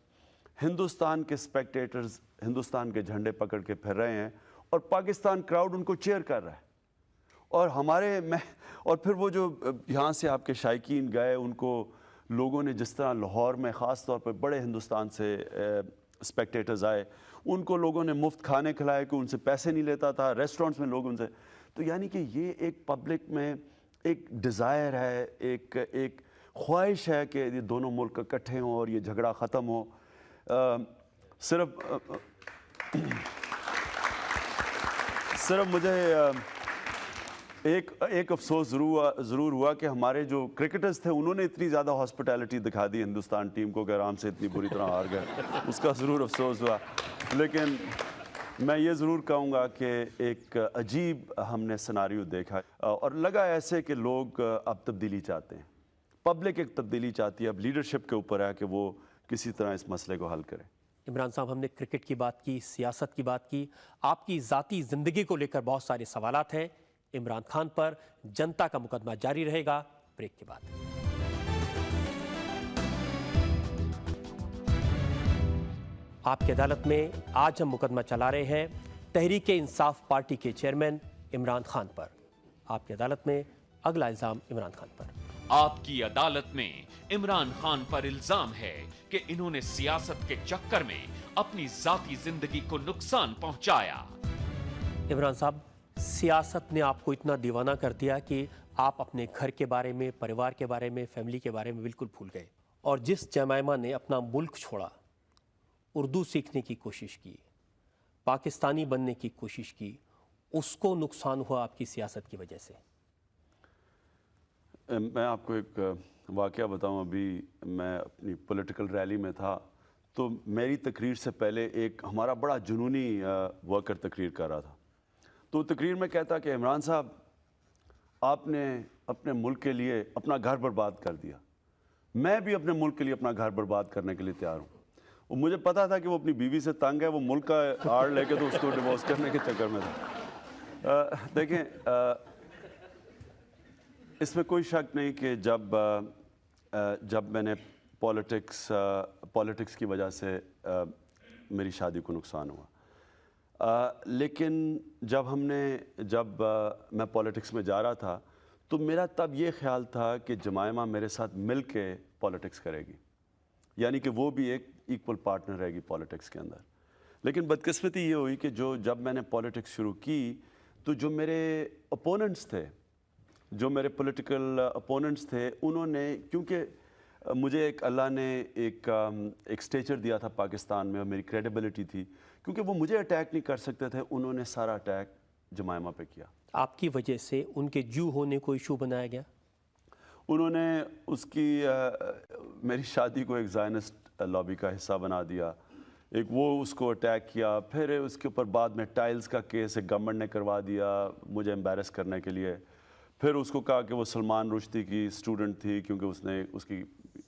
हिंदुस्तान के स्पेक्टेटर्स हिंदुस्तान के झंडे पकड़ के फिर रहे हैं, और पाकिस्तान क्राउड उनको चीयर कर रहा है। और और फिर वो जो यहाँ से आपके शायकीन गए, उनको लोगों ने जिस तरह लाहौर में ख़ास तौर पर बड़े हिंदुस्तान से स्पेक्टेटर्स आए, उनको लोगों ने मुफ्त खाने खिलाए, कि उनसे पैसे नहीं लेता था, रेस्टोरेंट्स में लोग उनसे। तो यानी कि ये एक पब्लिक में एक डिज़ायर है, एक ख्वाहिश है कि ये दोनों मुल्क इकट्ठे हों और ये झगड़ा ख़त्म हो। सिर्फ मुझे एक अफसोस ज़रूर हुआ कि हमारे जो क्रिकेटर्स थे उन्होंने इतनी ज़्यादा हॉस्पिटैलिटी दिखा दी हिंदुस्तान टीम को कि आराम से इतनी बुरी तरह हार गए, उसका ज़रूर अफसोस हुआ। लेकिन मैं ये ज़रूर कहूँगा कि एक अजीब हमने सिनारियो देखा, और लगा ऐसे कि लोग अब तब्दीली चाहते हैं, पब्लिक एक तब्दीली चाहती है। अब लीडरशिप के ऊपर है कि वो किसी तरह इस मसले को हल करें। इमरान साहब, हमने क्रिकेट की बात की, सियासत की बात की, आपकी ज़ाती ज़िंदगी को लेकर बहुत सारे सवालात हैं। इमरान खान पर जनता का मुकदमा जारी रहेगा ब्रेक के बाद। आपकी अदालत में आज हम मुकदमा चला रहे हैं तहरीक इंसाफ पार्टी के चेयरमैन इमरान खान पर। आपकी अदालत में अगला इल्ज़ाम इमरान खान पर। आपकी अदालत में इमरान खान पर इल्जाम है कि इन्होंने सियासत के चक्कर में अपनी जाती जिंदगी को नुकसान पहुंचाया। इमरान साहब, सियासत ने आपको इतना दीवाना कर दिया कि आप अपने घर के बारे में, परिवार के बारे में, फैमिली के बारे में बिल्कुल भूल गए। और जिस जमाइमा ने अपना मुल्क छोड़ा, उर्दू सीखने की कोशिश की, पाकिस्तानी बनने की कोशिश की, उसको नुकसान हुआ आपकी सियासत की वजह से। मैं आपको एक वाक़या बताऊं। अभी मैं अपनी पॉलिटिकल रैली में था, तो मेरी तकरीर से पहले एक हमारा बड़ा जुनूनी वर्कर तकरीर कर रहा था। तो तकरीर में कहता कि इमरान साहब, आपने अपने मुल्क के लिए अपना घर बर्बाद कर दिया। मैं भी अपने मुल्क के लिए अपना घर बर्बाद करने के लिए तैयार हूँ। और मुझे पता था कि वो अपनी बीवी से तंग है, वो मुल्क का आड़ लेके तो उसको डिवोर्स करने के चक्कर में था। देखें, इसमें कोई शक नहीं कि जब मैंने पॉलिटिक्स की वजह से मेरी शादी को नुकसान हुआ। लेकिन जब मैं पॉलिटिक्स में जा रहा था, तो मेरा तब ये ख्याल था कि जमाइमा मेरे साथ मिल के पॉलिटिक्स करेगी, यानी कि वो भी एक इक्वल पार्टनर रहेगी पॉलिटिक्स के अंदर। लेकिन बदकिस्मती ये हुई कि जब मैंने पॉलिटिक्स शुरू की, तो जो मेरे ओपोनेंट्स थे, जो मेरे पॉलिटिकल अपोनेंट्स थे, उन्होंने, क्योंकि मुझे अल्लाह ने एक स्टेचर दिया था पाकिस्तान में और मेरी क्रेडिबिलिटी थी, क्योंकि वो मुझे अटैक नहीं कर सकते थे, उन्होंने सारा अटैक जमाइमा पे किया। आपकी वजह से उनके जू होने को इशू बनाया गया। उन्होंने मेरी शादी को एक ज़ायनिस्ट लॉबी का हिस्सा बना दिया। एक वो उसको अटैक किया, फिर उसके ऊपर बाद में टाइल्स का केस एक गवर्नमेंट ने करवा दिया मुझे एम्बैरस करने के लिए। फिर उसको कहा कि वो सलमान रुश्दी की स्टूडेंट थी, क्योंकि उसकी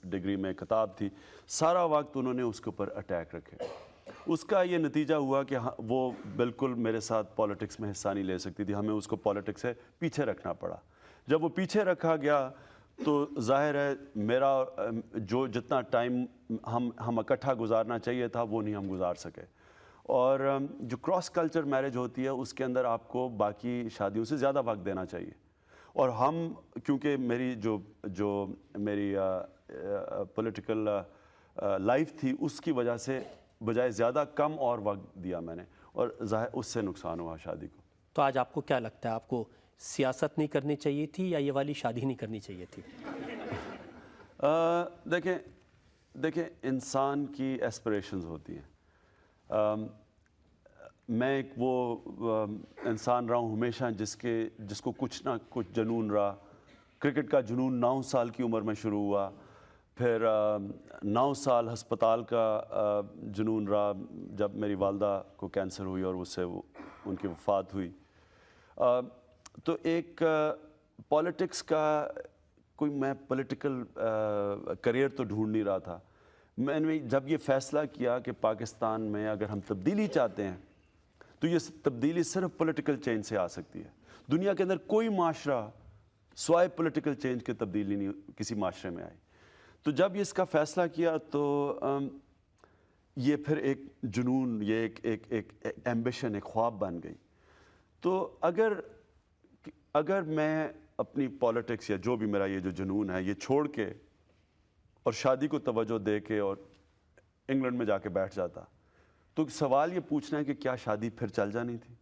डिग्री में किताब थी। सारा वक्त उन्होंने उसके ऊपर अटैक रखे। उसका ये नतीजा हुआ कि वो बिल्कुल मेरे साथ पॉलिटिक्स में हिस्सा नहीं ले सकती थी। हमें उसको पॉलिटिक्स से पीछे रखना पड़ा। जब वो पीछे रखा गया, तो जाहिर है मेरा जितना टाइम हम इकट्ठा गुजारना चाहिए था, वो नहीं हम गुजार सके। और जो क्रॉस कल्चर मैरिज होती है, उसके अंदर आपको बाकी शादियों से ज़्यादा वक्त देना चाहिए। और क्योंकि मेरी जो मेरी पॉलिटिकल लाइफ थी, उसकी वजह से बजाय ज़्यादा कम और वक्त दिया मैंने, और जाहिर उससे नुकसान हुआ शादी को। तो आज आपको क्या लगता है, आपको सियासत नहीं करनी चाहिए थी या ये वाली शादी नहीं करनी चाहिए थी? देखें, इंसान की एस्पिरेशंस होती हैं। मैं एक वो इंसान रहा हूँ हमेशा जिसको कुछ ना कुछ जुनून रहा। क्रिकेट का जुनून 9 साल की उम्र में शुरू हुआ, फिर 9 साल हस्पताल का जुनून रहा जब मेरी वालदा को कैंसर हुई और उससे उनकी वफ़ात हुई। तो एक पॉलिटिक्स का मैं पॉलिटिकल करियर तो ढूंढ नहीं रहा था। मैंने जब ये फ़ैसला किया कि पाकिस्तान में अगर हम तब्दीली चाहते हैं, तो ये तब्दीली सिर्फ पॉलिटिकल चेंज से आ सकती है। दुनिया के अंदर कोई माशरा स्वाय पॉलिटिकल चेंज के तब्दीली नहीं किसी माशरे में आई। तो जब ये इसका फ़ैसला किया, तो ये फिर एक जुनून, ये एक एम्बिशन, एक ख्वाब बन गई। तो अगर मैं अपनी पॉलिटिक्स या जो भी मेरा ये जो जुनून है, ये छोड़ के और शादी को तवज्जो दे के और इंग्लैंड में जाके बैठ जाता, तो सवाल ये पूछना है कि क्या शादी फिर चल जानी थी?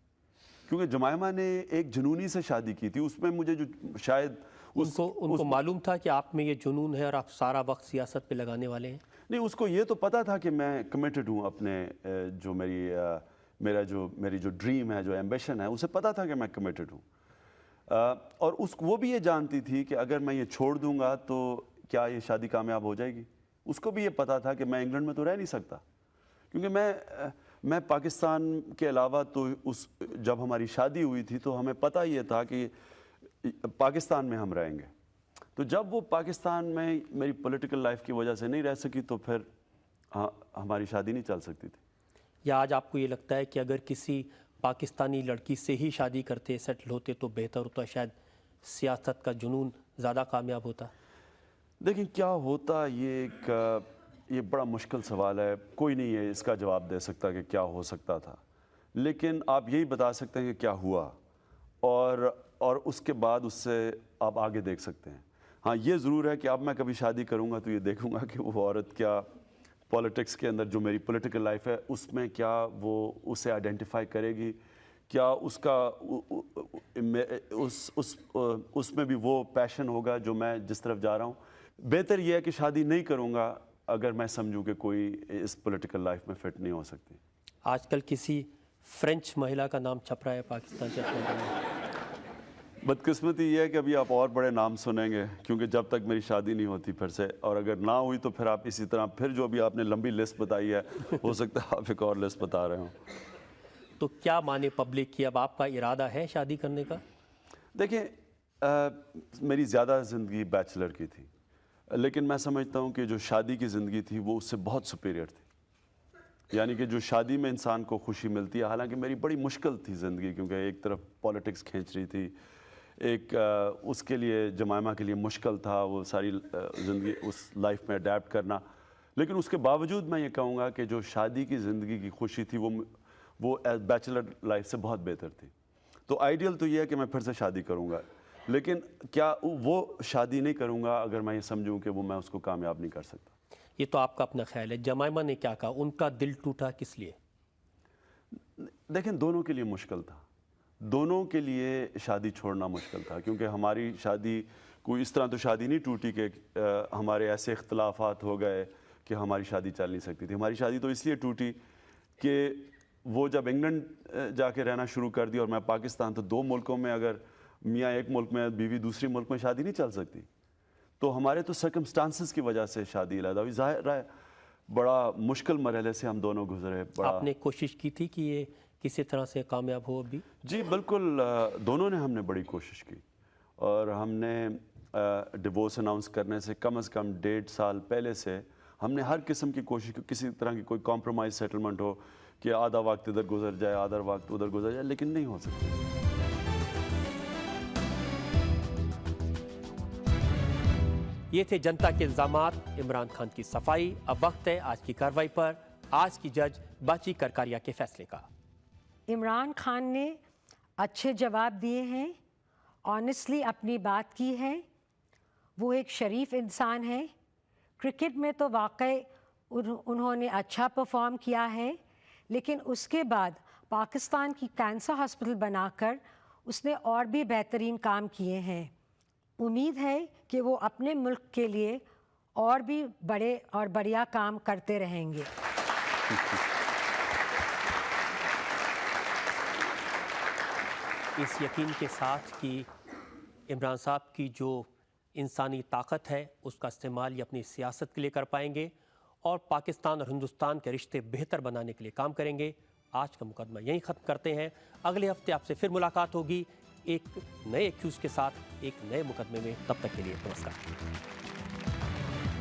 क्योंकि जमाइमा ने एक जुनूनी से शादी की थी, उसमें मुझे जो शायद उनको मालूम था कि आप में ये जुनून है और आप सारा वक्त सियासत पे लगाने वाले हैं। नहीं, उसको ये तो पता था कि मैं कमिटेड हूँ अपने जो मेरी जो ड्रीम है, जो एम्बिशन है, उसे पता था कि मैं कमिटेड हूँ। और वो भी ये जानती थी कि अगर मैं ये छोड़ दूंगा तो क्या ये शादी कामयाब हो जाएगी। उसको भी ये पता था कि मैं इंग्लैंड में तो रह नहीं सकता, क्योंकि मैं पाकिस्तान के अलावा तो जब हमारी शादी हुई थी तो हमें पता ये था कि पाकिस्तान में हम रहेंगे। तो जब वो पाकिस्तान में मेरी पॉलिटिकल लाइफ की वजह से नहीं रह सकी, तो फिर हमारी शादी नहीं चल सकती थी। या आज आपको ये लगता है कि अगर किसी पाकिस्तानी लड़की से ही शादी करते, सेटल होते, तो बेहतर होता, शायद सियासत का जुनून ज़्यादा कामयाब होता? देखिए, क्या होता, ये बड़ा मुश्किल सवाल है। कोई नहीं है इसका जवाब दे सकता कि क्या हो सकता था। لیکن آپ یہی بتا سکتے ہیں کہ کیا ہوا اور اس کے بعد اس سے آپ آگے دیکھ سکتے ہیں. ہاں یہ ضرور ہے کہ اب میں کبھی شادی کروں گا تو یہ دیکھوں گا کہ وہ عورت کیا پولیٹکس کے اندر جو میری پولیٹیکل لائف ہے اس میں کیا وہ اسے آئیڈینٹیفائی کرے گی, کیا اس کا اس میں بھی وہ پیشن ہوگا جو میں جس طرف جا رہا ہوں. بہتر یہ ہے کہ شادی نہیں کروں گا اگر میں سمجھوں کہ کوئی اس پولیٹیکل لائف میں فٹ نہیں ہو سکتی. آج کل کسی فرینچ مہیلا کا نام چھپ رہا ہے پاکستان کے اخباروں. بدقسمتی یہ ہے کہ ابھی آپ اور بڑے نام سنیں گے کیونکہ جب تک میری شادی نہیں ہوتی پھر سے, اور اگر نہ ہوئی تو پھر آپ اسی طرح پھر جو ابھی آپ نے لمبی لسٹ بتائی ہے ہو سکتا ہے آپ ایک اور لسٹ بتا رہے ہوں. تو کیا مانے پبلک کی, اب آپ کا ارادہ ہے شادی کرنے کا؟ دیکھیں میری زیادہ زندگی بیچلر کی تھی, لیکن میں سمجھتا ہوں کہ جو شادی کی زندگی تھی وہ اس سے بہت سپیریئر تھی. یعنی کہ جو شادی میں انسان کو خوشی ملتی ہے, حالانکہ میری بڑی مشکل تھی زندگی کیونکہ ایک طرف پولیٹکس کھینچ رہی تھی, ایک اس کے لیے جمائمہ کے لیے مشکل تھا وہ ساری زندگی اس لائف میں اڈیپٹ کرنا, لیکن اس کے باوجود میں یہ کہوں گا کہ جو شادی کی زندگی کی خوشی تھی وہ بیچلر لائف سے بہت بہتر تھی. تو آئیڈیل تو یہ ہے کہ میں پھر سے شادی کروں گا, لیکن کیا وہ شادی نہیں کروں گا اگر میں یہ سمجھوں کہ وہ میں اس کو کامیاب نہیں کر سکتا. یہ تو آپ کا اپنا خیال ہے. جمائمہ نے کیا کہا, ان کا دل ٹوٹا کس لیے؟ دیکھیں دونوں کے لیے مشکل تھا, دونوں کے لیے شادی چھوڑنا مشکل تھا, کیونکہ ہماری شادی کوئی اس طرح تو شادی نہیں ٹوٹی کہ ہمارے ایسے اختلافات ہو گئے کہ ہماری شادی چل نہیں سکتی تھی. ہماری شادی تو اس لیے ٹوٹی کہ وہ جب انگلینڈ جا کے رہنا شروع کر دی اور میں پاکستان, تو دو ملکوں میں اگر میاں ایک ملک میں بیوی دوسری ملک میں شادی نہیں چل سکتی, تو ہمارے تو سرکمسٹانسز کی وجہ سے شادی علیحدہ ہوئی. ظاہر ہے بڑا مشکل مرحلے سے ہم دونوں گزرے. آپ نے کوشش کی تھی کہ یہ کسی طرح سے کامیاب ہو ابھی؟ جی بالکل, دونوں نے ہم نے بڑی کوشش کی, اور ہم نے ڈیورس اناؤنس کرنے سے کم از کم 1.5 سال پہلے سے ہم نے ہر قسم کی کوشش کی, کسی طرح کی کوئی کمپرومائز سیٹلمنٹ ہو کہ آدھا وقت ادھر گزر جائے آدھا وقت ادھر گزر جائے, لیکن نہیں ہو سکتا. یہ تھے جنتا کے الزامات, عمران خان کی صفائی. اب وقت ہے آج کی کارروائی پر, آج کی جج باچی کرکاریا کے فیصلے کا. عمران خان نے اچھے جواب دیے ہیں, آنیسٹلی اپنی بات کی ہے. وہ ایک شریف انسان ہے. کرکٹ میں تو واقعی انہوں نے اچھا پرفارم کیا ہے, لیکن اس کے بعد پاکستان کی کینسر ہاسپٹل بنا کر اس نے اور بھی بہترین کام کیے ہیں. امید ہے کہ وہ اپنے ملک کے لیے اور بھی بڑے اور بڑھیا کام کرتے رہیں گے. اس یقین کے ساتھ کہ عمران صاحب کی جو انسانی طاقت ہے اس کا استعمال یہ اپنی سیاست کے لیے کر پائیں گے اور پاکستان اور ہندوستان کے رشتے بہتر بنانے کے لیے کام کریں گے. آج کا مقدمہ یہیں ختم کرتے ہیں. اگلے ہفتے آپ سے پھر ملاقات ہوگی ایک نئے ایکیوز کے ساتھ, ایک نئے مقدمے میں. تب تک کے لیے نمسکار.